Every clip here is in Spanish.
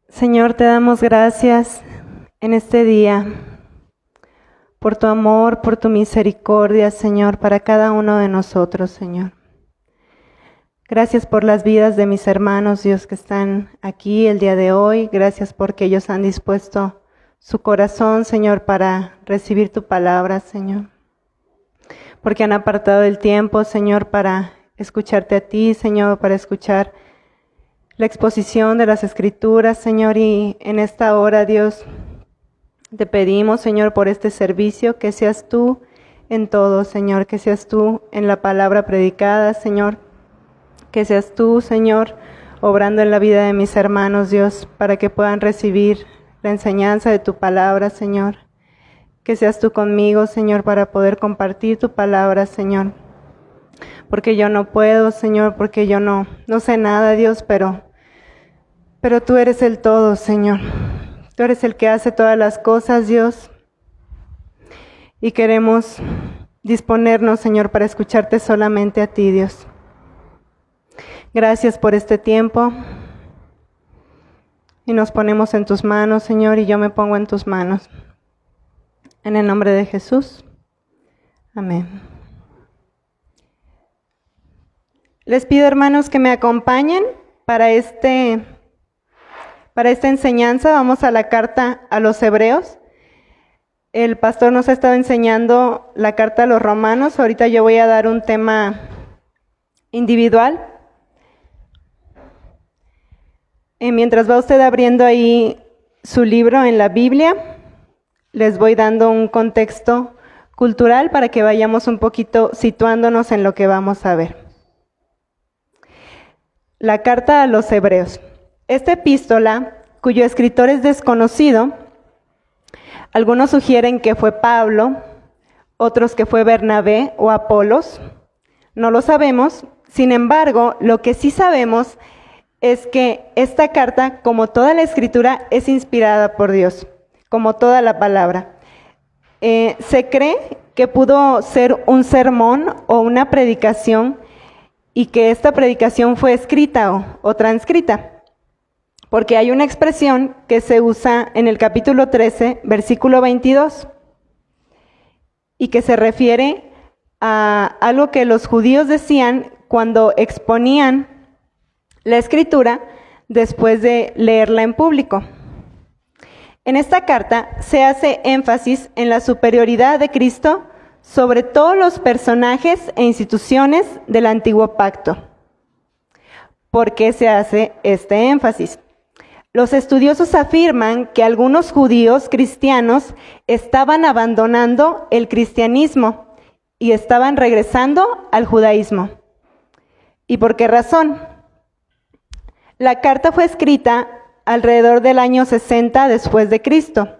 Señor, te damos gracias en este día por tu amor, por tu misericordia, Señor, para cada uno de nosotros, Señor. Gracias por las vidas de mis hermanos, Dios, que están aquí el día de hoy. Gracias porque ellos han dispuesto su corazón, Señor, para recibir tu palabra, Señor. Porque han apartado el tiempo, Señor, para escucharte a ti, Señor, para escuchar la exposición de las Escrituras, Señor. Y en esta hora, Dios, te pedimos, Señor, por este servicio, que seas tú en todo, Señor, que seas tú en la palabra predicada, Señor, que seas tú, Señor, obrando en la vida de mis hermanos, Dios, para que puedan recibir la enseñanza de tu palabra, Señor. Que seas tú conmigo, Señor, para poder compartir tu palabra, Señor. Porque yo no puedo, Señor, porque yo no sé nada, Dios, pero tú eres el todo, Señor. Tú eres el que hace todas las cosas, Dios. Y queremos disponernos, Señor, para escucharte solamente a ti, Dios. Gracias por este tiempo. Y nos ponemos en tus manos, Señor, y yo me pongo en tus manos. En el nombre de Jesús. Amén. Les pido, hermanos, que me acompañen para esta enseñanza. Vamos a la carta a los Hebreos. El pastor nos ha estado enseñando la carta a los Romanos. Ahorita yo voy a dar un tema individual. Mientras va usted abriendo ahí su libro en la Biblia, les voy dando un contexto cultural para que vayamos un poquito situándonos en lo que vamos a ver. La carta a los Hebreos. Esta epístola, cuyo escritor es desconocido, algunos sugieren que fue Pablo, otros que fue Bernabé o Apolos, no lo sabemos. Sin embargo, lo que sí sabemos es que esta carta, como toda la escritura, es inspirada por Dios, como toda la palabra. Se cree que pudo ser un sermón o una predicación y que esta predicación fue escrita o transcrita, porque hay una expresión que se usa en el capítulo 13, versículo 22, y que se refiere a algo que los judíos decían cuando exponían la escritura después de leerla en público. En esta carta se hace énfasis en la superioridad de Cristo sobre todos los personajes e instituciones del antiguo pacto. ¿Por qué se hace este énfasis? Los estudiosos afirman que algunos judíos cristianos estaban abandonando el cristianismo y estaban regresando al judaísmo. ¿Y por qué razón? La carta fue escrita alrededor del año 60 después de Cristo,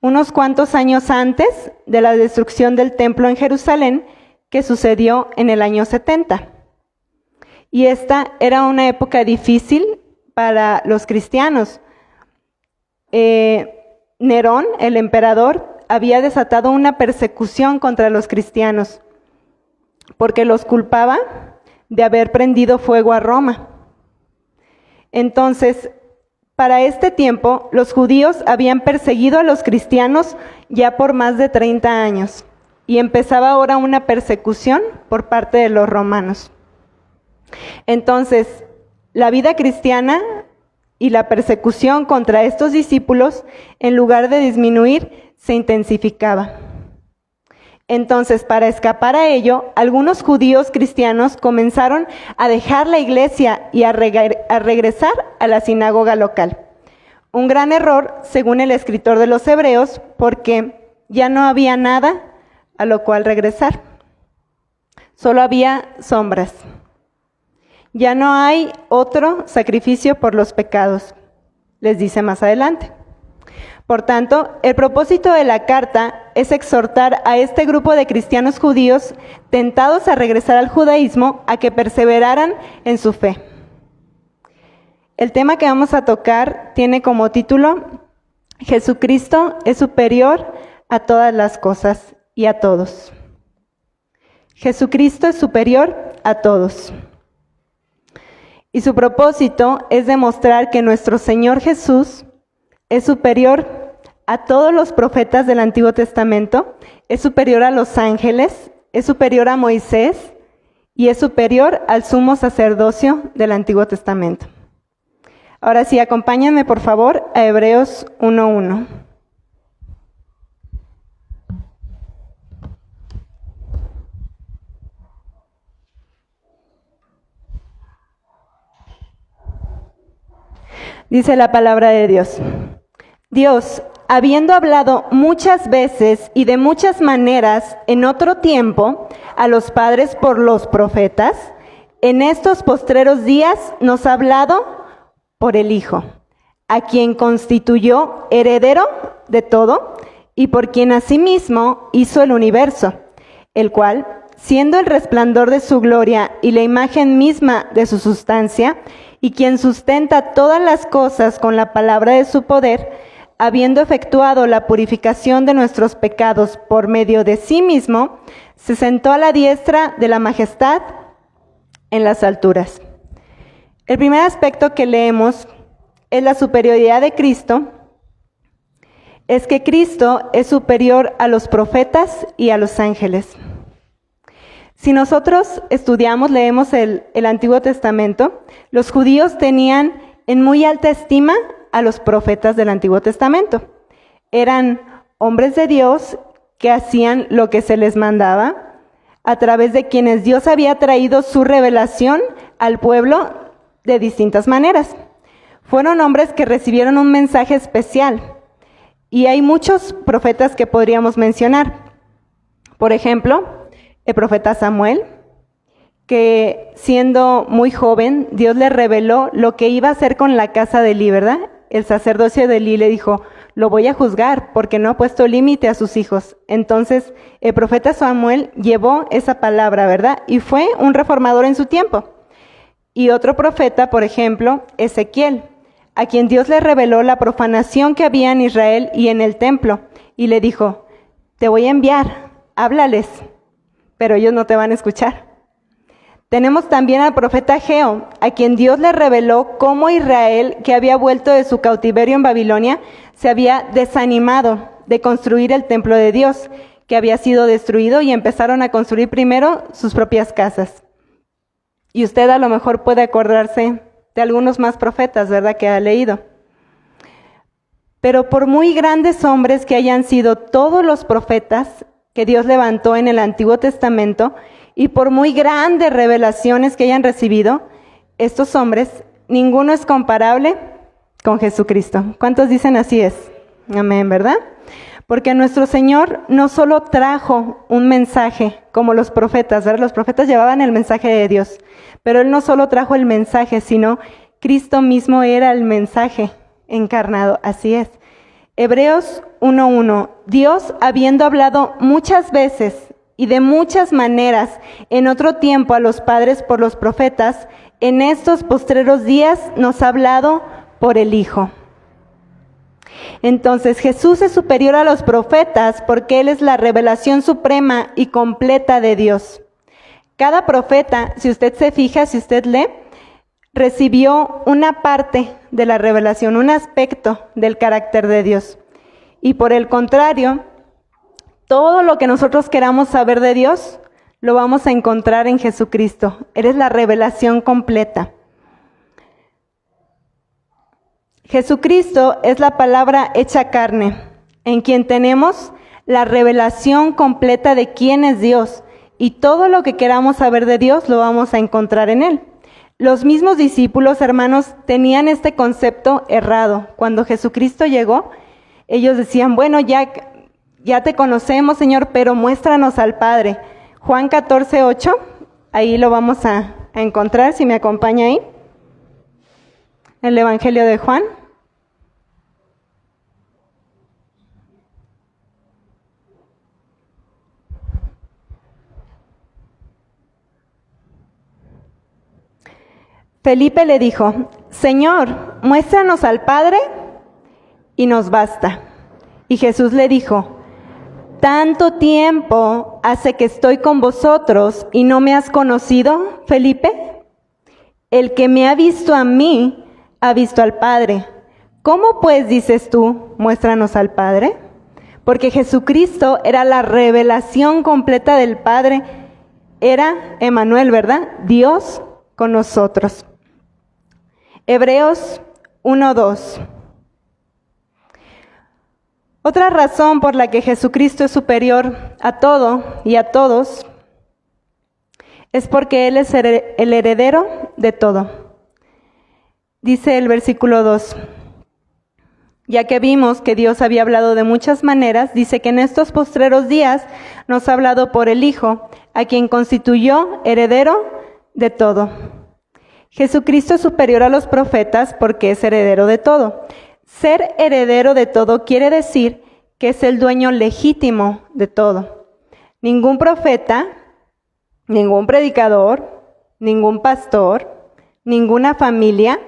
unos cuantos años antes de la destrucción del templo en Jerusalén, que sucedió en el año 70. Y esta era una época difícil para los cristianos. Nerón, el emperador, había desatado una persecución contra los cristianos, porque los culpaba de haber prendido fuego a Roma. Entonces, para este tiempo, los judíos habían perseguido a los cristianos ya por más de 30 años, y empezaba ahora una persecución por parte de los romanos. Entonces, la vida cristiana y la persecución contra estos discípulos, en lugar de disminuir, se intensificaba. Entonces, para escapar a ello, algunos judíos cristianos comenzaron a dejar la iglesia y a regresar a la sinagoga local. Un gran error, según el escritor de los Hebreos, porque ya no había nada a lo cual regresar. Solo había sombras. Ya no hay otro sacrificio por los pecados, les dice más adelante. Por tanto, el propósito de la carta es exhortar a este grupo de cristianos judíos tentados a regresar al judaísmo a que perseveraran en su fe. El tema que vamos a tocar tiene como título: Jesucristo es superior a todas las cosas y a todos. Jesucristo es superior a todos. Y su propósito es demostrar que nuestro Señor Jesús es superior a todos los profetas del Antiguo Testamento, es superior a los ángeles, es superior a Moisés y es superior al sumo sacerdocio del Antiguo Testamento. Ahora sí, acompáñenme por favor a Hebreos 1:1. Dice la palabra de Dios. Dios, habiendo hablado muchas veces y de muchas maneras en otro tiempo a los padres por los profetas, en estos postreros días nos ha hablado por el Hijo, a quien constituyó heredero de todo y por quien asimismo hizo el universo, el cual, siendo el resplandor de su gloria y la imagen misma de su sustancia, y quien sustenta todas las cosas con la palabra de su poder, habiendo efectuado la purificación de nuestros pecados por medio de sí mismo, se sentó a la diestra de la majestad en las alturas. El primer aspecto que leemos es la superioridad de Cristo, es que Cristo es superior a los profetas y a los ángeles. Si nosotros leemos el Antiguo Testamento, los judíos tenían en muy alta estima a los profetas del Antiguo Testamento. Eran hombres de Dios que hacían lo que se les mandaba, a través de quienes Dios había traído su revelación al pueblo de distintas maneras. Fueron hombres que recibieron un mensaje especial, y hay muchos profetas que podríamos mencionar. Por ejemplo, el profeta Samuel, que siendo muy joven, Dios le reveló lo que iba a hacer con la casa de Elí, ¿verdad? El sacerdocio de Elí le dijo, lo voy a juzgar porque no ha puesto límite a sus hijos. Entonces, el profeta Samuel llevó esa palabra, ¿verdad? Y fue un reformador en su tiempo. Y otro profeta, por ejemplo, Ezequiel, a quien Dios le reveló la profanación que había en Israel y en el templo, y le dijo, te voy a enviar, háblales, pero ellos no te van a escuchar. Tenemos también al profeta Ageo, a quien Dios le reveló cómo Israel, que había vuelto de su cautiverio en Babilonia, se había desanimado de construir el templo de Dios, que había sido destruido, y empezaron a construir primero sus propias casas. Y usted a lo mejor puede acordarse de algunos más profetas, ¿verdad?, que ha leído. Pero por muy grandes hombres que hayan sido todos los profetas que Dios levantó en el Antiguo Testamento, y por muy grandes revelaciones que hayan recibido, estos hombres, ninguno es comparable con Jesucristo. ¿Cuántos dicen así es? Amén, ¿verdad? Porque nuestro Señor no solo trajo un mensaje como los profetas, ¿verdad? Los profetas llevaban el mensaje de Dios, pero Él no solo trajo el mensaje, sino Cristo mismo era el mensaje encarnado. Así es. Hebreos 1:1. Dios, habiendo hablado muchas veces y de muchas maneras en otro tiempo a los padres por los profetas, en estos postreros días nos ha hablado por el Hijo. Entonces Jesús es superior a los profetas porque Él es la revelación suprema y completa de Dios. Cada profeta, si usted se fija, si usted lee, recibió una parte de la revelación, un aspecto del carácter de Dios. Y por el contrario, todo lo que nosotros queramos saber de Dios, lo vamos a encontrar en Jesucristo. Él es la revelación completa. Jesucristo es la palabra hecha carne, en quien tenemos la revelación completa de quién es Dios. Y todo lo que queramos saber de Dios, lo vamos a encontrar en Él. Los mismos discípulos, hermanos, tenían este concepto errado. Cuando Jesucristo llegó, ellos decían, bueno, ya te conocemos, Señor, pero muéstranos al Padre. Juan 14:8, ahí lo vamos a encontrar, si me acompaña ahí. El Evangelio de Juan. Felipe le dijo, Señor, muéstranos al Padre y nos basta. Y Jesús le dijo, ¿tanto tiempo hace que estoy con vosotros y no me has conocido, Felipe? El que me ha visto a mí, ha visto al Padre. ¿Cómo pues dices tú, muéstranos al Padre? Porque Jesucristo era la revelación completa del Padre. Era Emmanuel, ¿verdad? Dios con nosotros. Hebreos 1:2. Otra razón por la que Jesucristo es superior a todo y a todos es porque Él es el heredero de todo. Dice el versículo 2. Ya que vimos que Dios había hablado de muchas maneras, dice que en estos postreros días nos ha hablado por el Hijo, a quien constituyó heredero de todo. Jesucristo es superior a los profetas porque es heredero de todo. Ser heredero de todo quiere decir que es el dueño legítimo de todo. Ningún profeta, ningún predicador, ningún pastor, ninguna familia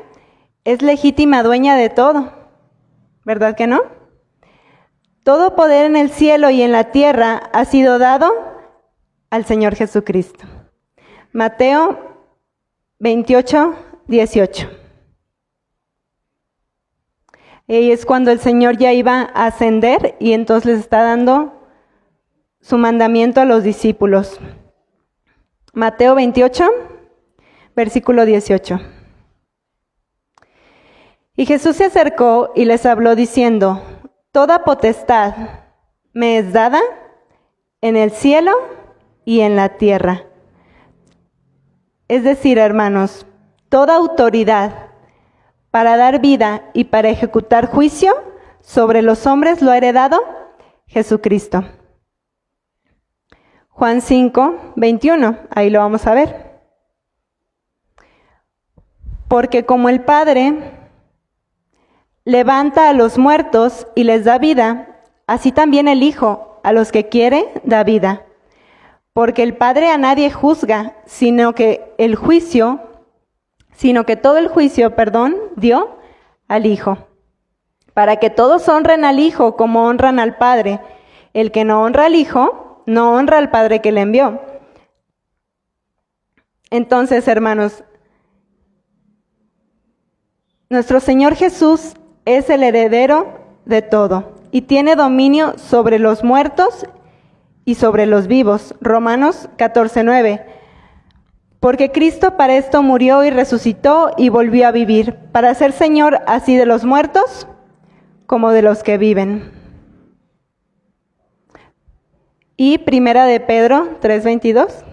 es legítima dueña de todo. ¿Verdad que no? Todo poder en el cielo y en la tierra ha sido dado al Señor Jesucristo. Mateo 28:18. Y es cuando el Señor ya iba a ascender y entonces les está dando su mandamiento a los discípulos. Mateo 28, versículo 18. Y Jesús se acercó y les habló diciendo: Toda potestad me es dada en el cielo y en la tierra. Es decir, hermanos, toda autoridad para dar vida y para ejecutar juicio sobre los hombres lo ha heredado Jesucristo. Juan 5:21, ahí lo vamos a ver. Porque como el Padre levanta a los muertos y les da vida, así también el Hijo a los que quiere da vida. Porque el Padre a nadie juzga, sino que todo el juicio, dio al Hijo, para que todos honren al Hijo como honran al Padre. El que no honra al Hijo, no honra al Padre que le envió. Entonces, hermanos, nuestro Señor Jesús es el heredero de todo y tiene dominio sobre los muertos y sobre los vivos. Romanos 14:9. Porque Cristo para esto murió y resucitó y volvió a vivir, para ser Señor así de los muertos como de los que viven. Y Primera de Pedro 3:22.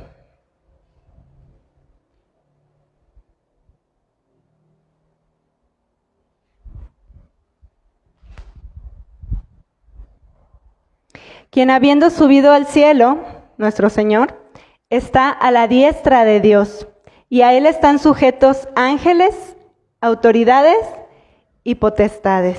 Quien habiendo subido al cielo, nuestro Señor, está a la diestra de Dios, y a Él están sujetos ángeles, autoridades y potestades.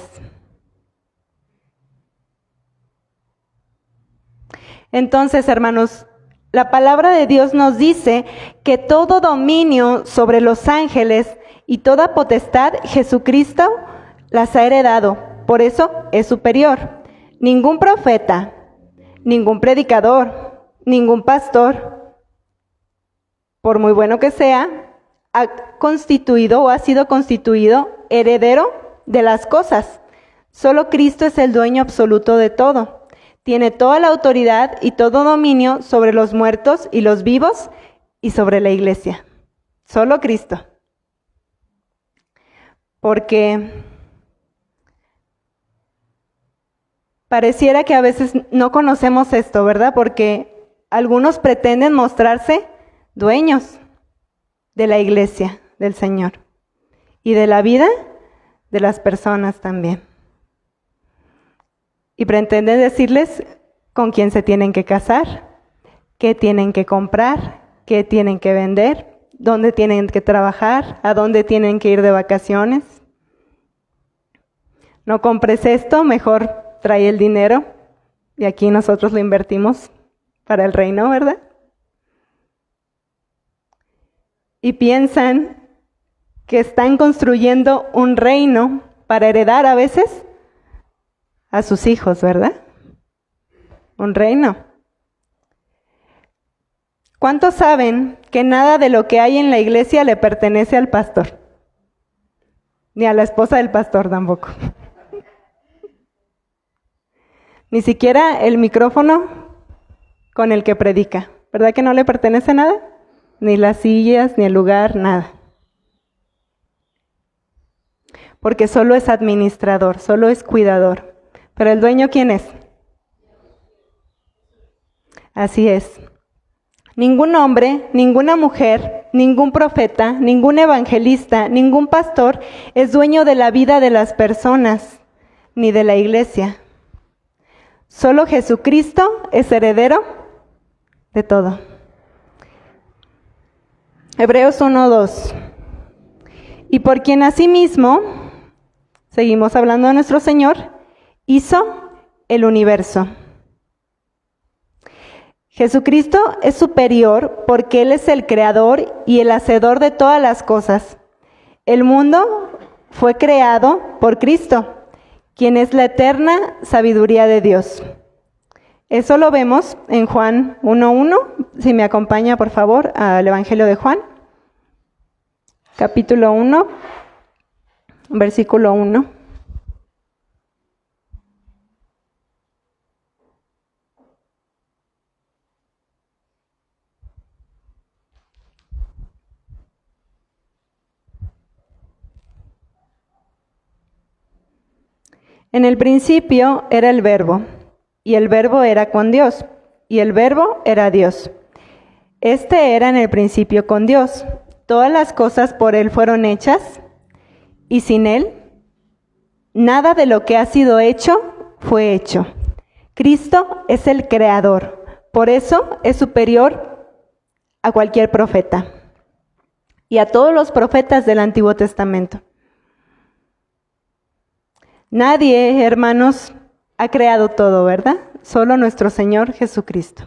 Entonces, hermanos, la palabra de Dios nos dice que todo dominio sobre los ángeles y toda potestad, Jesucristo las ha heredado. Por eso es superior. Ningún profeta, ningún predicador, ningún pastor, por muy bueno que sea, ha constituido o ha sido constituido heredero de las cosas. Solo Cristo es el dueño absoluto de todo. Tiene toda la autoridad y todo dominio sobre los muertos y los vivos y sobre la iglesia. Solo Cristo. Porque pareciera que a veces no conocemos esto, ¿verdad? Porque algunos pretenden mostrarse dueños de la iglesia del Señor y de la vida de las personas también. Y pretenden decirles con quién se tienen que casar, qué tienen que comprar, qué tienen que vender, dónde tienen que trabajar, a dónde tienen que ir de vacaciones. No compres esto, mejor trae el dinero y aquí nosotros lo invertimos para el reino, ¿verdad? Y piensan que están construyendo un reino para heredar a veces a sus hijos, ¿verdad? Un reino. ¿Cuántos saben que nada de lo que hay en la iglesia le pertenece al pastor? Ni a la esposa del pastor tampoco. Ni siquiera el micrófono con el que predica. ¿Verdad que no le pertenece nada? Ni las sillas, ni el lugar, nada. Porque solo es administrador, solo es cuidador. Pero el dueño, ¿quién es? Así es. Ningún hombre, ninguna mujer, ningún profeta, ningún evangelista, ningún pastor es dueño de la vida de las personas, ni de la iglesia. Solo Jesucristo es heredero de todo. Hebreos 1:2. Y por quien asimismo, seguimos hablando de nuestro Señor, hizo el universo. Jesucristo es superior porque Él es el creador y el hacedor de todas las cosas. El mundo fue creado por Cristo, quien es la eterna sabiduría de Dios. Eso lo vemos en Juan 1:1. Si me acompaña, por favor, al Evangelio de Juan. Capítulo 1, versículo 1. En el principio era el Verbo, y el Verbo era con Dios, y el Verbo era Dios. Este era en el principio con Dios. Todas las cosas por Él fueron hechas, y sin Él, nada de lo que ha sido hecho fue hecho. Cristo es el creador, por eso es superior a cualquier profeta, y a todos los profetas del Antiguo Testamento. Nadie, hermanos, ha creado todo, ¿verdad? Solo nuestro Señor Jesucristo.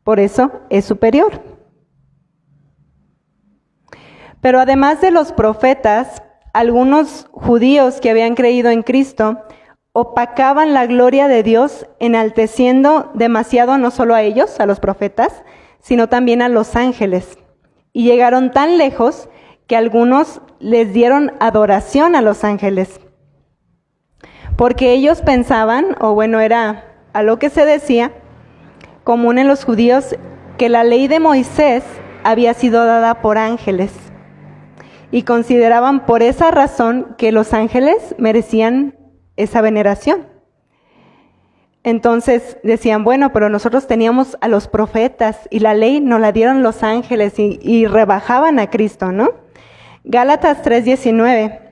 Por eso es superior. Pero además de los profetas, algunos judíos que habían creído en Cristo opacaban la gloria de Dios, enalteciendo demasiado no solo a ellos, a los profetas, sino también a los ángeles. Y llegaron tan lejos que algunos les dieron adoración a los ángeles. Porque ellos pensaban, o bueno, era a lo que se decía, común en los judíos, que la ley de Moisés había sido dada por ángeles. Y consideraban por esa razón que los ángeles merecían esa veneración. Entonces decían, bueno, pero nosotros teníamos a los profetas y la ley nos la dieron los ángeles y rebajaban a Cristo, ¿no? Gálatas 3:19.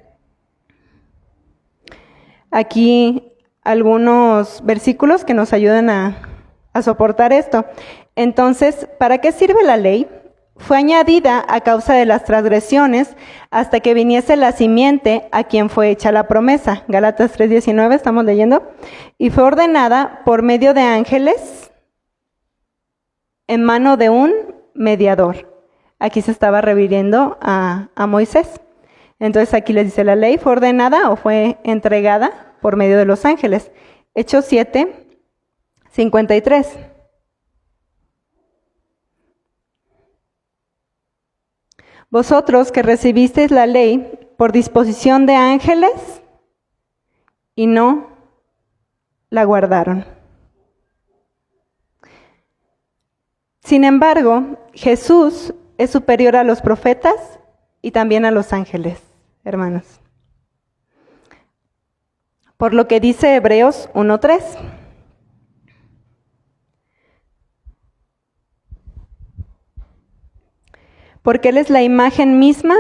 Aquí algunos versículos que nos ayudan a soportar esto. Entonces, ¿para qué sirve la ley? Fue añadida a causa de las transgresiones hasta que viniese la simiente a quien fue hecha la promesa. Gálatas 3:19, estamos leyendo. Y fue ordenada por medio de ángeles en mano de un mediador. Aquí se estaba refiriendo a Moisés. Entonces aquí les dice, la ley fue ordenada o fue entregada por medio de los ángeles. Hechos 7:53. Vosotros que recibisteis la ley por disposición de ángeles y no la guardaron. Sin embargo, Jesús es superior a los profetas y también a los ángeles, hermanos. Por lo que dice Hebreos 1:3. Porque Él es la imagen misma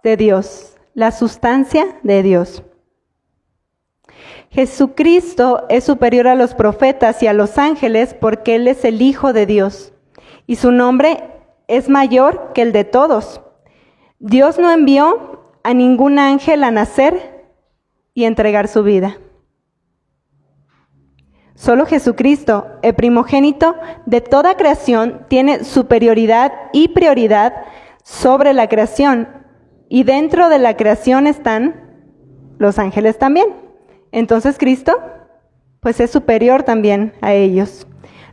de Dios, la sustancia de Dios. Jesucristo es superior a los profetas y a los ángeles porque Él es el Hijo de Dios y su nombre es mayor que el de todos. Dios no envió a ningún ángel a nacer y entregar su vida. Solo Jesucristo, el primogénito de toda creación, tiene superioridad y prioridad sobre la creación. Y dentro de la creación están los ángeles también. Entonces Cristo, pues es superior también a ellos.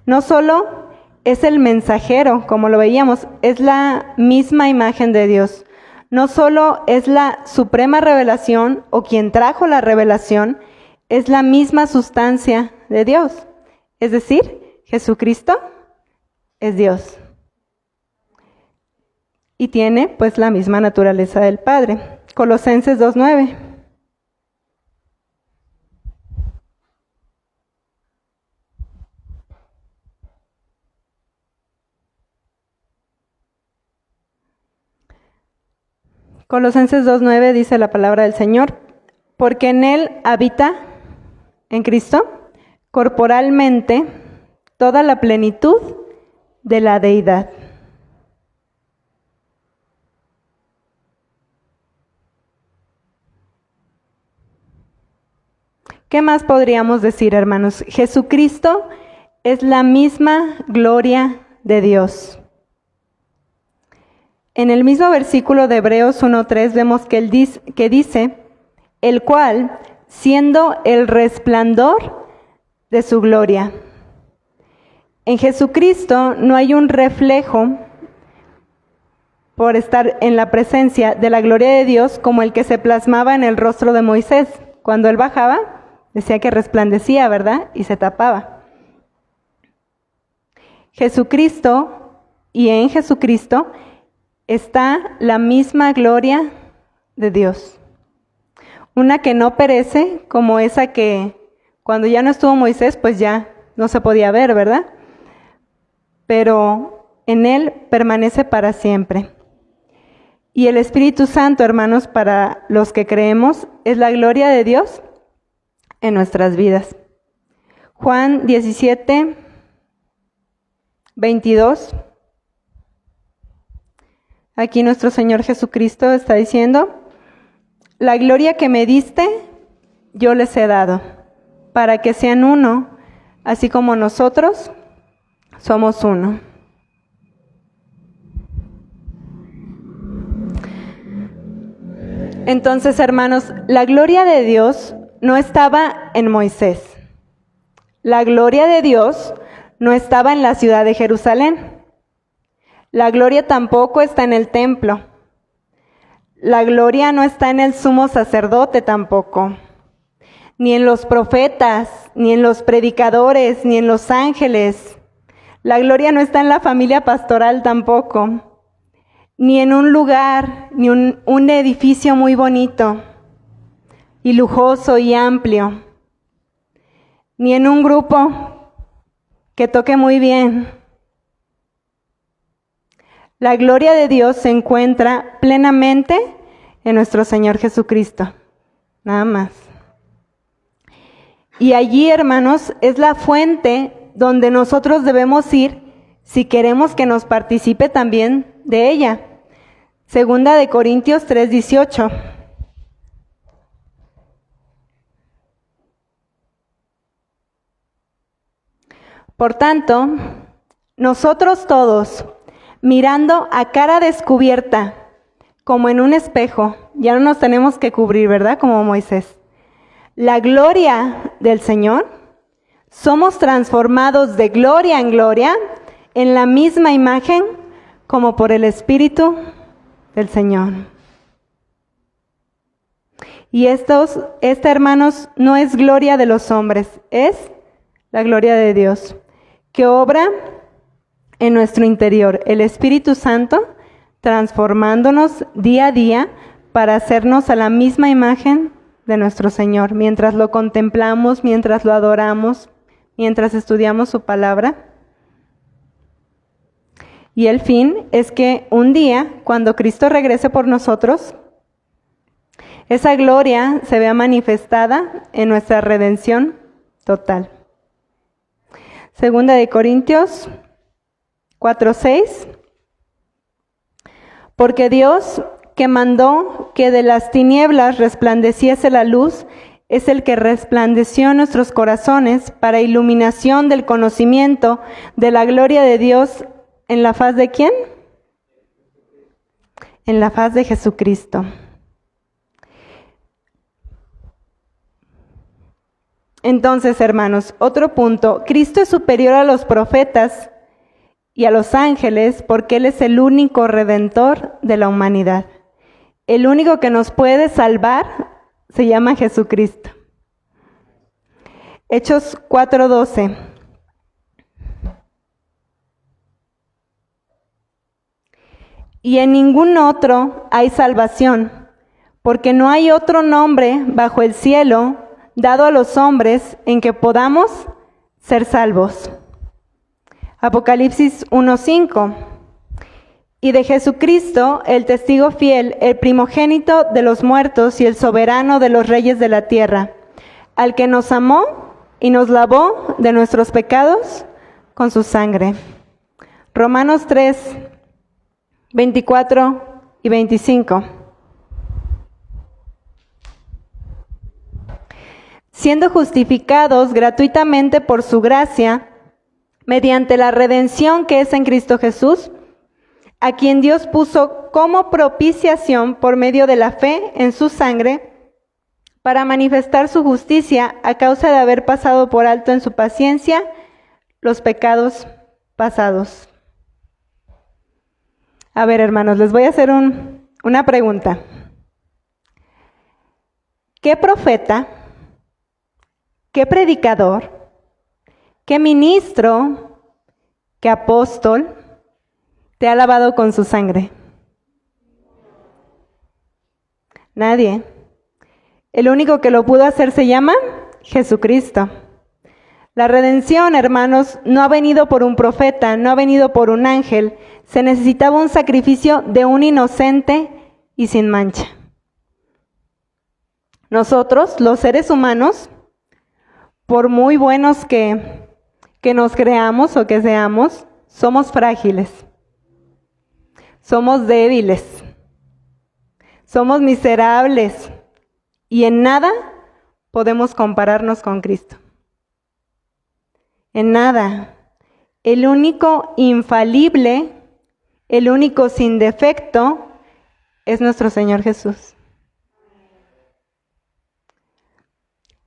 No solo es el mensajero, como lo veíamos, es la misma imagen de Dios. no solo es la suprema revelación o quien trajo la revelación, es la misma sustancia de Dios. Es decir, Jesucristo es Dios. Y tiene pues la misma naturaleza del Padre. Colosenses 2:9. Colosenses 2:9 dice la palabra del Señor, porque en Él habita, en Cristo, corporalmente toda la plenitud de la deidad. ¿Qué más podríamos decir, hermanos? Jesucristo es la misma gloria de Dios. En el mismo versículo de Hebreos 1:3 vemos que dice, el cual, siendo el resplandor de su gloria. En Jesucristo no hay un reflejo por estar en la presencia de la gloria de Dios como el que se plasmaba en el rostro de Moisés. Cuando él bajaba, decía que resplandecía, ¿verdad? Y se tapaba. Jesucristo, y en Jesucristo está la misma gloria de Dios. Una que no perece, como esa que cuando ya no estuvo Moisés, pues ya no se podía ver, ¿verdad? Pero en Él permanece para siempre. Y el Espíritu Santo, hermanos, para los que creemos, es la gloria de Dios en nuestras vidas. Juan 17:22. Aquí nuestro Señor Jesucristo está diciendo, la gloria que me diste, yo les he dado, para que sean uno, así como nosotros somos uno. Entonces, hermanos, la gloria de Dios no estaba en Moisés. La gloria de Dios no estaba en la ciudad de Jerusalén. La gloria tampoco está en el templo. La gloria no está en el sumo sacerdote tampoco, ni en los profetas, ni en los predicadores, ni en los ángeles. La gloria no está en la familia pastoral tampoco, ni en un lugar, ni un edificio muy bonito y lujoso y amplio, ni en un grupo que toque muy bien. La gloria de Dios se encuentra plenamente en nuestro Señor Jesucristo, nada más. Y allí, hermanos, es la fuente donde nosotros debemos ir si queremos que nos participe también de ella. Segunda de Corintios 3:18. Por tanto, nosotros todos, mirando a cara descubierta, como en un espejo, ya no nos tenemos que cubrir, ¿verdad? Como Moisés. La gloria del Señor, somos transformados de gloria en gloria, en la misma imagen, como por el Espíritu del Señor. Y esta, hermanos, no es gloria de los hombres, es la gloria de Dios, que obra en nuestro interior, el Espíritu Santo transformándonos día a día para hacernos a la misma imagen de nuestro Señor, mientras lo contemplamos, mientras lo adoramos, mientras estudiamos su palabra. Y el fin es que un día, cuando Cristo regrese por nosotros, esa gloria se vea manifestada en nuestra redención total. Segunda de Corintios 4:6. Porque Dios, que mandó que de las tinieblas resplandeciese la luz, es el que resplandeció en nuestros corazones para iluminación del conocimiento de la gloria de Dios en la faz de ¿quién? En la faz de Jesucristo. Entonces, hermanos, otro punto. Cristo es superior a los profetas y a los ángeles porque Él es el único redentor de la humanidad. el único que nos puede salvar se llama Jesucristo. Hechos 4:12. Y en ningún otro hay salvación, porque no hay otro nombre bajo el cielo dado a los hombres en que podamos ser salvos. Apocalipsis 1:5. Y de Jesucristo, el testigo fiel, el primogénito de los muertos y el soberano de los reyes de la tierra, al que nos amó y nos lavó de nuestros pecados con su sangre. Romanos 3:24 y 25. Siendo justificados gratuitamente por su gracia, mediante la redención que es en Cristo Jesús, a quien Dios puso como propiciación por medio de la fe en su sangre, para manifestar su justicia a causa de haber pasado por alto en su paciencia los pecados pasados. A ver, hermanos, les voy a hacer una pregunta. ¿Qué profeta, qué predicador, qué ministro, qué apóstol te ha lavado con su sangre? Nadie. El único que lo pudo hacer se llama Jesucristo. La redención, hermanos, no ha venido por un profeta, no ha venido por un ángel. Se necesitaba un sacrificio de un inocente y sin mancha. Nosotros, los seres humanos, por muy buenos que nos creamos o que seamos, somos frágiles. Somos débiles. Somos miserables. Y en nada podemos compararnos con Cristo. En nada. El único infalible, el único sin defecto, es nuestro Señor Jesús.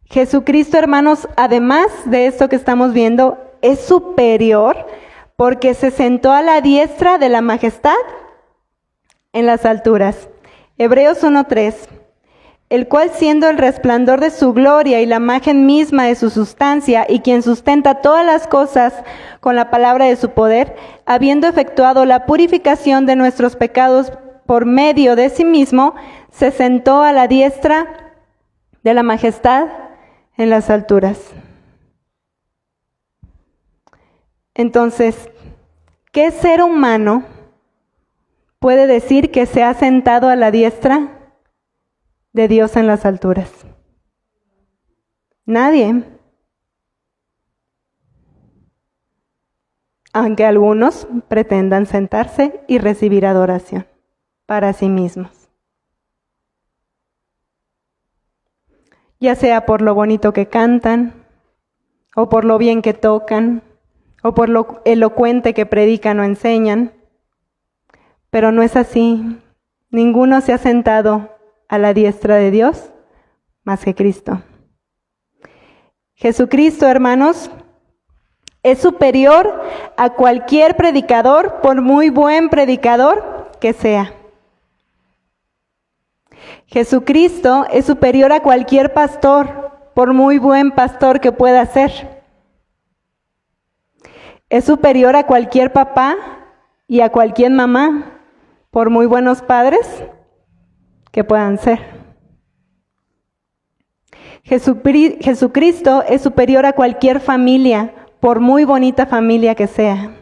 Jesucristo, hermanos, además de esto que estamos viendo, es superior porque se sentó a la diestra de la majestad en las alturas. Hebreos 1:3. El cual, siendo el resplandor de su gloria y la imagen misma de su sustancia, y quien sustenta todas las cosas con la palabra de su poder, habiendo efectuado la purificación de nuestros pecados por medio de sí mismo, se sentó a la diestra de la majestad en las alturas. Entonces, ¿qué ser humano puede decir que se ha sentado a la diestra de Dios en las alturas? Nadie. Aunque algunos pretendan sentarse y recibir adoración para sí mismos. Ya sea por lo bonito que cantan, o por lo bien que tocan, o por lo elocuente que predican o enseñan. Pero no es así. Ninguno se ha sentado a la diestra de Dios más que Cristo. Jesucristo, hermanos, es superior a cualquier predicador, por muy buen predicador que sea. Jesucristo es superior a cualquier pastor, por muy buen pastor que pueda ser. Es superior a cualquier papá y a cualquier mamá, por muy buenos padres que puedan ser. Jesucristo es superior a cualquier familia, por muy bonita familia que sea.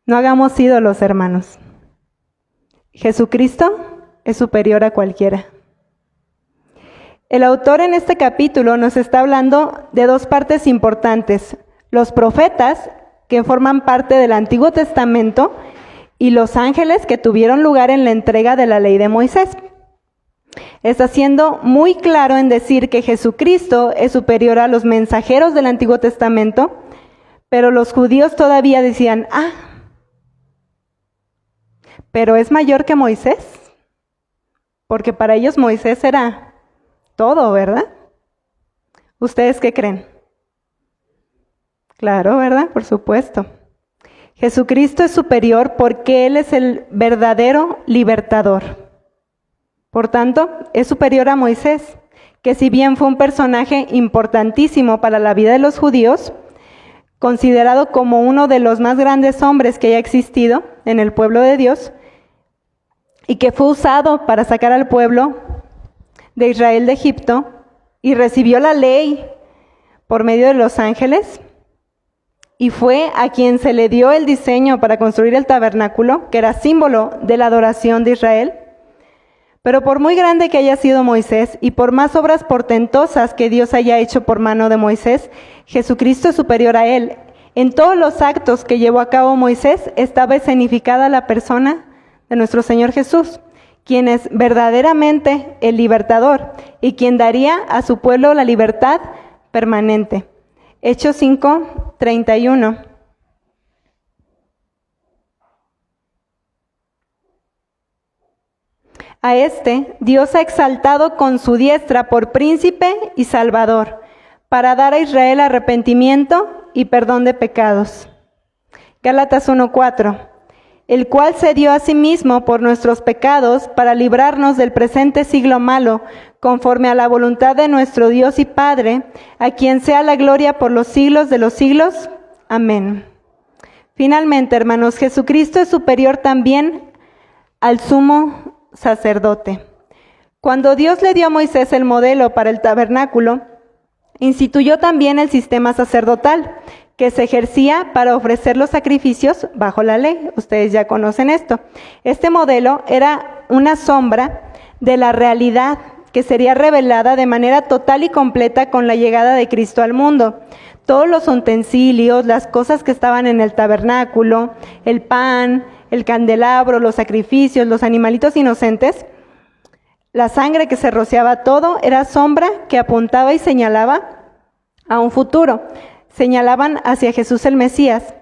No hagamos ídolos, hermanos. Jesucristo es superior a cualquiera. El autor en este capítulo nos está hablando de dos partes importantes: los profetas, que forman parte del Antiguo Testamento, y los ángeles que tuvieron lugar en la entrega de la ley de Moisés. Está siendo muy claro en decir que Jesucristo es superior a los mensajeros del Antiguo Testamento, pero los judíos todavía decían, pero es mayor que Moisés, porque para ellos Moisés era todo, ¿verdad? ¿Ustedes qué creen? Claro, ¿verdad? Por supuesto. Jesucristo es superior porque Él es el verdadero libertador. Por tanto, es superior a Moisés, que si bien fue un personaje importantísimo para la vida de los judíos, considerado como uno de los más grandes hombres que haya existido en el pueblo de Dios, y que fue usado para sacar al pueblo de Israel de Egipto, y recibió la ley por medio de los ángeles, y fue a quien se le dio el diseño para construir el tabernáculo, que era símbolo de la adoración de Israel. Pero por muy grande que haya sido Moisés y por más obras portentosas que Dios haya hecho por mano de Moisés, Jesucristo es superior a él. En todos los actos que llevó a cabo Moisés estaba escenificada la persona de nuestro Señor Jesús, quien es verdaderamente el libertador y quien daría a su pueblo la libertad permanente. Hechos 5:31. A este Dios ha exaltado con su diestra por príncipe y salvador, para dar a Israel arrepentimiento y perdón de pecados. Gálatas 1:4. El cual se dio a sí mismo por nuestros pecados para librarnos del presente siglo malo, conforme a la voluntad de nuestro Dios y Padre, a quien sea la gloria por los siglos de los siglos. Amén. Finalmente, hermanos, Jesucristo es superior también al sumo sacerdote. Cuando Dios le dio a Moisés el modelo para el tabernáculo, instituyó también el sistema sacerdotal, que se ejercía para ofrecer los sacrificios bajo la ley. Ustedes ya conocen esto. Este modelo era una sombra de la realidad que sería revelada de manera total y completa con la llegada de Cristo al mundo. Todos los utensilios, las cosas que estaban en el tabernáculo, el pan, el candelabro, los sacrificios, los animalitos inocentes, la sangre que se rociaba, todo era sombra que apuntaba y señalaba a un futuro. Señalaban hacia Jesús el Mesías.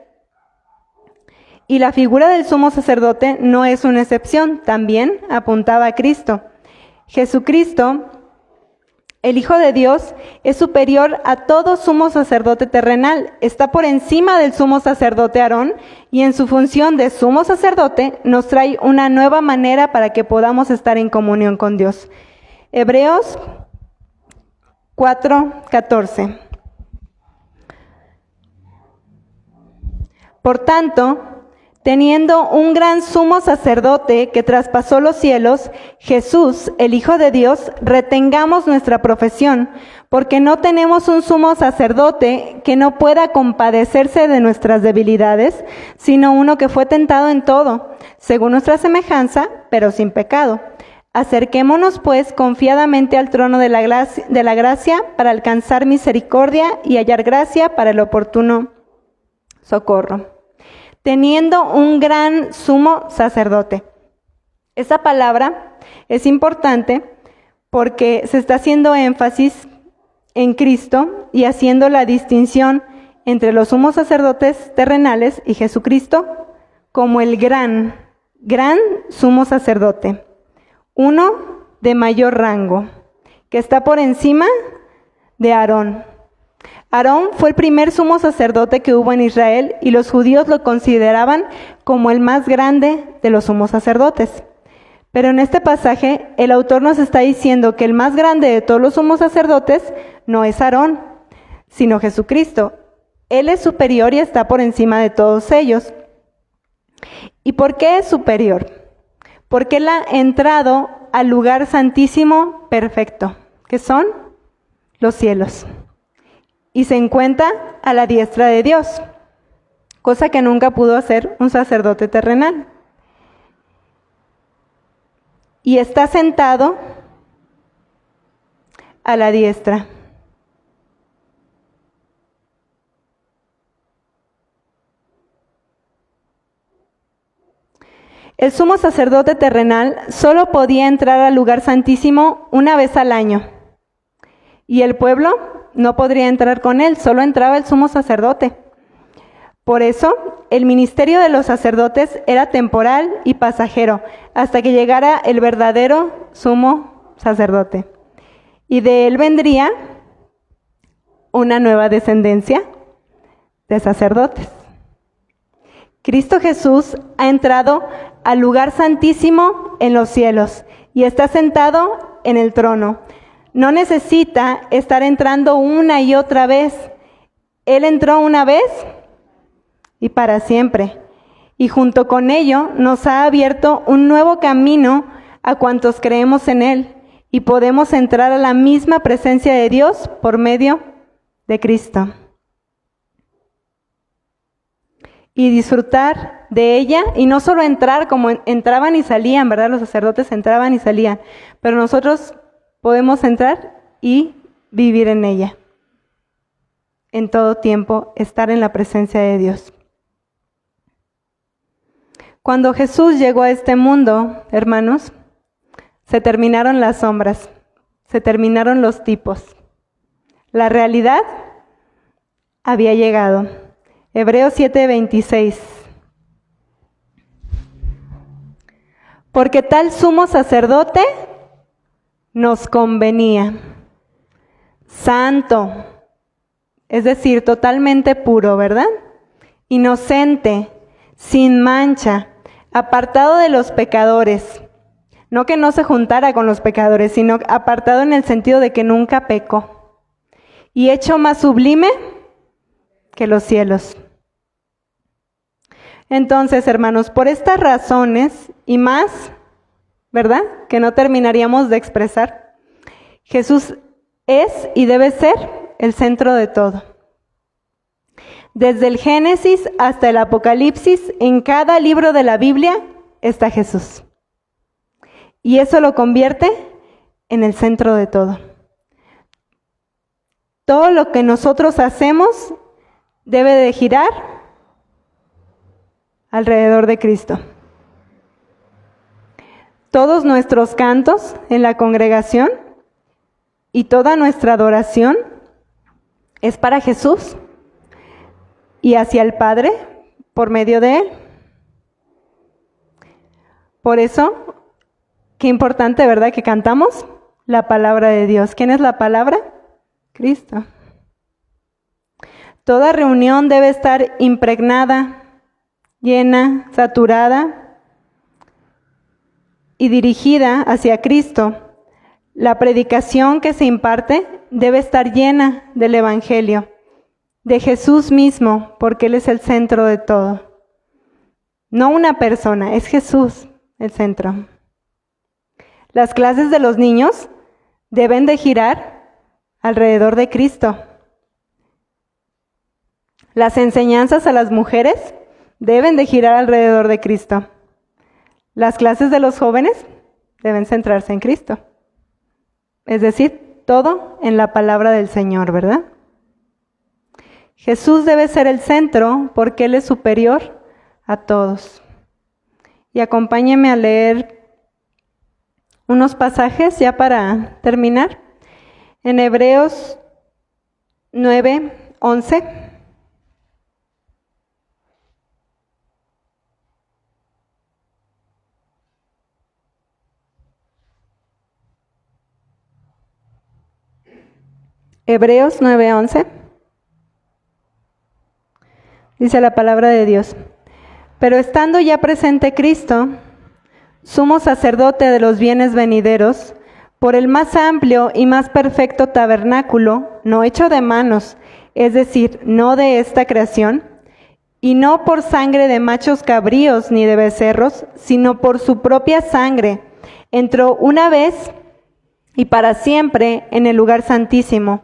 Y la figura del sumo sacerdote no es una excepción, también apuntaba a Cristo. Jesucristo, el Hijo de Dios, es superior a todo sumo sacerdote terrenal. Está por encima del sumo sacerdote Aarón y en su función de sumo sacerdote nos trae una nueva manera para que podamos estar en comunión con Dios. Hebreos 4:14. Por tanto, teniendo un gran sumo sacerdote que traspasó los cielos, Jesús, el Hijo de Dios, retengamos nuestra profesión, porque no tenemos un sumo sacerdote que no pueda compadecerse de nuestras debilidades, sino uno que fue tentado en todo, según nuestra semejanza, pero sin pecado. Acerquémonos, pues, confiadamente al trono de la gracia para alcanzar misericordia y hallar gracia para el oportuno socorro. Teniendo un gran sumo sacerdote. Esta palabra es importante porque se está haciendo énfasis en Cristo y haciendo la distinción entre los sumos sacerdotes terrenales y Jesucristo como el gran sumo sacerdote. Uno de mayor rango, que está por encima de Aarón. Aarón fue el primer sumo sacerdote que hubo en Israel y los judíos lo consideraban como el más grande de los sumos sacerdotes. Pero en este pasaje el autor nos está diciendo que el más grande de todos los sumos sacerdotes no es Aarón, sino Jesucristo. Él es superior y está por encima de todos ellos. ¿Y por qué es superior? Porque él ha entrado al lugar santísimo perfecto, que son los cielos. Y se encuentra a la diestra de Dios, cosa que nunca pudo hacer un sacerdote terrenal. Y está sentado a la diestra. El sumo sacerdote terrenal solo podía entrar al lugar santísimo una vez al año. Y el pueblo no podría entrar con él, solo entraba el sumo sacerdote. Por eso, el ministerio de los sacerdotes era temporal y pasajero, hasta que llegara el verdadero sumo sacerdote. Y de él vendría una nueva descendencia de sacerdotes, Cristo Jesús ha entrado al lugar santísimo en los cielos y está sentado en el trono. No necesita estar entrando una y otra vez. Él entró una vez y para siempre. Y junto con ello nos ha abierto un nuevo camino a cuantos creemos en Él y podemos entrar a la misma presencia de Dios por medio de Cristo. Y disfrutar de ella, y no solo entrar como entraban y salían, ¿verdad? Los sacerdotes entraban y salían, pero nosotros podemos entrar y vivir en ella. En todo tiempo, estar en la presencia de Dios. Cuando Jesús llegó a este mundo, hermanos, se terminaron las sombras, se terminaron los tipos. La realidad había llegado. Hebreos 7:26. Porque tal sumo sacerdote nos convenía, santo, es decir, totalmente puro, ¿verdad? Inocente, sin mancha, apartado de los pecadores. No que no se juntara con los pecadores, sino apartado en el sentido de que nunca pecó. Y hecho más sublime que los cielos. Entonces, hermanos, por estas razones y más, ¿verdad?, que no terminaríamos de expresar, Jesús es y debe ser el centro de todo. Desde el Génesis hasta el Apocalipsis, en cada libro de la Biblia está Jesús. Y eso lo convierte en el centro de todo. Todo lo que nosotros hacemos debe de girar alrededor de Cristo. Todos nuestros cantos en la congregación y toda nuestra adoración es para Jesús y hacia el Padre por medio de Él. Por eso, qué importante, ¿verdad?, que cantamos la palabra de Dios. ¿Quién es la palabra? Cristo. Toda reunión debe estar impregnada, llena, saturada y dirigida hacia Cristo. La predicación que se imparte debe estar llena del Evangelio, de Jesús mismo, porque Él es el centro de todo. No una persona, es Jesús el centro. Las clases de los niños deben de girar alrededor de Cristo. Las enseñanzas a las mujeres deben de girar alrededor de Cristo. Las clases de los jóvenes deben centrarse en Cristo. Es decir, todo en la palabra del Señor, ¿verdad? Jesús debe ser el centro porque Él es superior a todos. Y acompáñenme a leer unos pasajes ya para terminar. En Hebreos 9:11. Hebreos 9:11. Dice la palabra de Dios: pero estando ya presente Cristo, sumo sacerdote de los bienes venideros, por el más amplio y más perfecto tabernáculo, no hecho de manos, es decir, no de esta creación, y no por sangre de machos cabríos ni de becerros, sino por su propia sangre, entró una vez y para siempre en el lugar santísimo,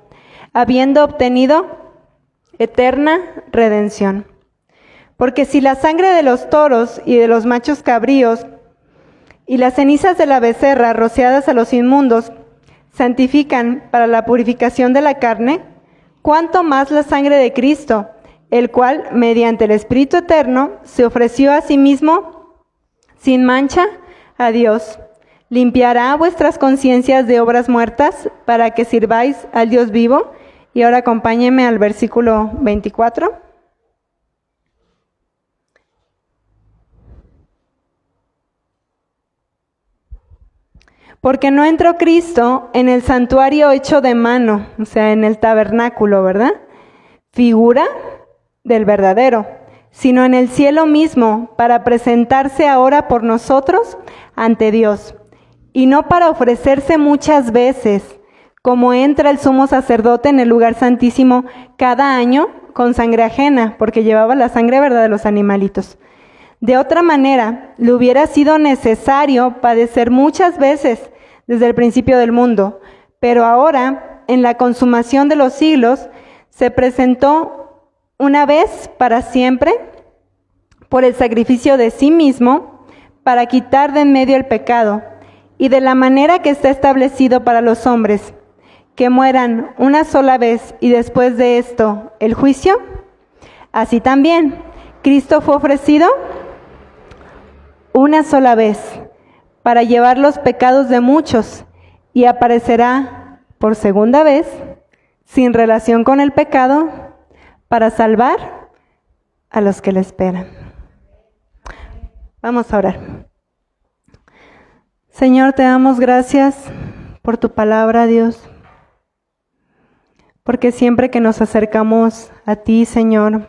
habiendo obtenido eterna redención. Porque si la sangre de los toros y de los machos cabríos y las cenizas de la becerra rociadas a los inmundos santifican para la purificación de la carne, cuánto más la sangre de Cristo, el cual, mediante el Espíritu Eterno, se ofreció a sí mismo sin mancha a Dios, limpiará vuestras conciencias de obras muertas para que sirváis al Dios vivo. Y ahora acompáñenme al versículo 24. Porque no entró Cristo en el santuario hecho de mano, o sea, en el tabernáculo, ¿verdad? Figura del verdadero, sino en el cielo mismo, para presentarse ahora por nosotros ante Dios, y no para ofrecerse muchas veces, como entra el sumo sacerdote en el lugar santísimo cada año con sangre ajena, porque llevaba la sangre, ¿verdad?, de los animalitos. De otra manera, le hubiera sido necesario padecer muchas veces desde el principio del mundo, pero ahora, en la consumación de los siglos, se presentó una vez para siempre por el sacrificio de sí mismo para quitar de en medio el pecado, y de la manera que está establecido para los hombres, que mueran una sola vez y después de esto el juicio, así también Cristo fue ofrecido una sola vez para llevar los pecados de muchos, y aparecerá por segunda vez sin relación con el pecado para salvar a los que le esperan. Vamos a orar. Señor, te damos gracias por tu palabra, Dios, porque siempre que nos acercamos a ti, Señor,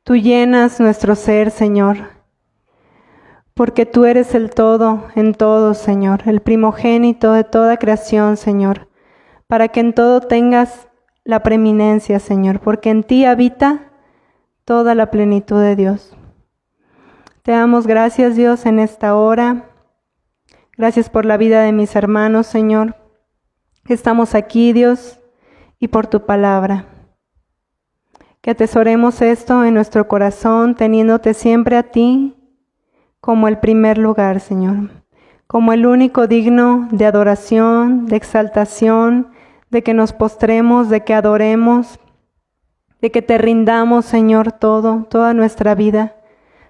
tú llenas nuestro ser, Señor, porque tú eres el todo en todo, Señor, el primogénito de toda creación, Señor, para que en todo tengas la preeminencia, Señor, porque en ti habita toda la plenitud de Dios. Te damos gracias, Dios, en esta hora. Gracias por la vida de mis hermanos, Señor, que estamos aquí, Dios, y por tu palabra. Que atesoremos esto en nuestro corazón, teniéndote siempre a ti como el primer lugar, Señor, como el único digno de adoración, de exaltación, de que nos postremos, de que adoremos, de que te rindamos, Señor, toda nuestra vida,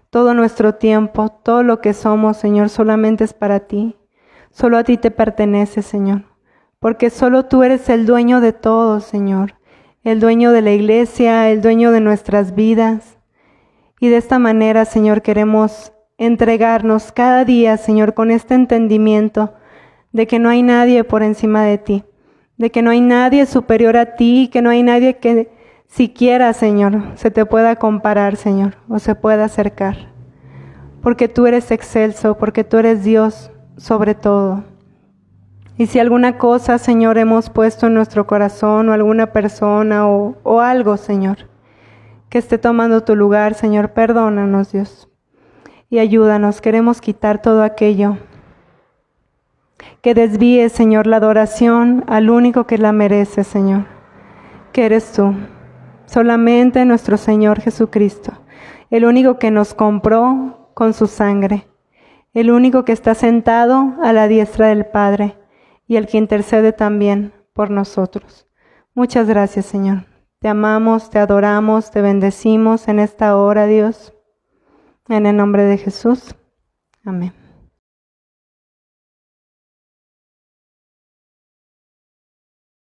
todo nuestro tiempo, todo lo que somos, Señor, solamente es para ti. Solo a ti te pertenece, Señor, porque solo tú eres el dueño de todo, Señor, el dueño de la iglesia, el dueño de nuestras vidas. Y de esta manera, Señor, queremos entregarnos cada día, Señor, con este entendimiento de que no hay nadie por encima de ti, de que no hay nadie superior a ti, que no hay nadie que siquiera, Señor, se te pueda comparar, Señor, o se pueda acercar, porque tú eres excelso, porque tú eres Dios sobre todo. Y si alguna cosa, Señor, hemos puesto en nuestro corazón, o alguna persona, o algo, Señor, que esté tomando tu lugar, Señor, perdónanos, Dios, y ayúdanos. Queremos quitar todo aquello que desvíe, Señor, la adoración al único que la merece, Señor, que eres tú, solamente nuestro Señor Jesucristo, el único que nos compró con su sangre, el único que está sentado a la diestra del Padre y el que intercede también por nosotros. Muchas gracias, Señor. Te amamos, te adoramos, te bendecimos en esta hora, Dios. En el nombre de Jesús. Amén.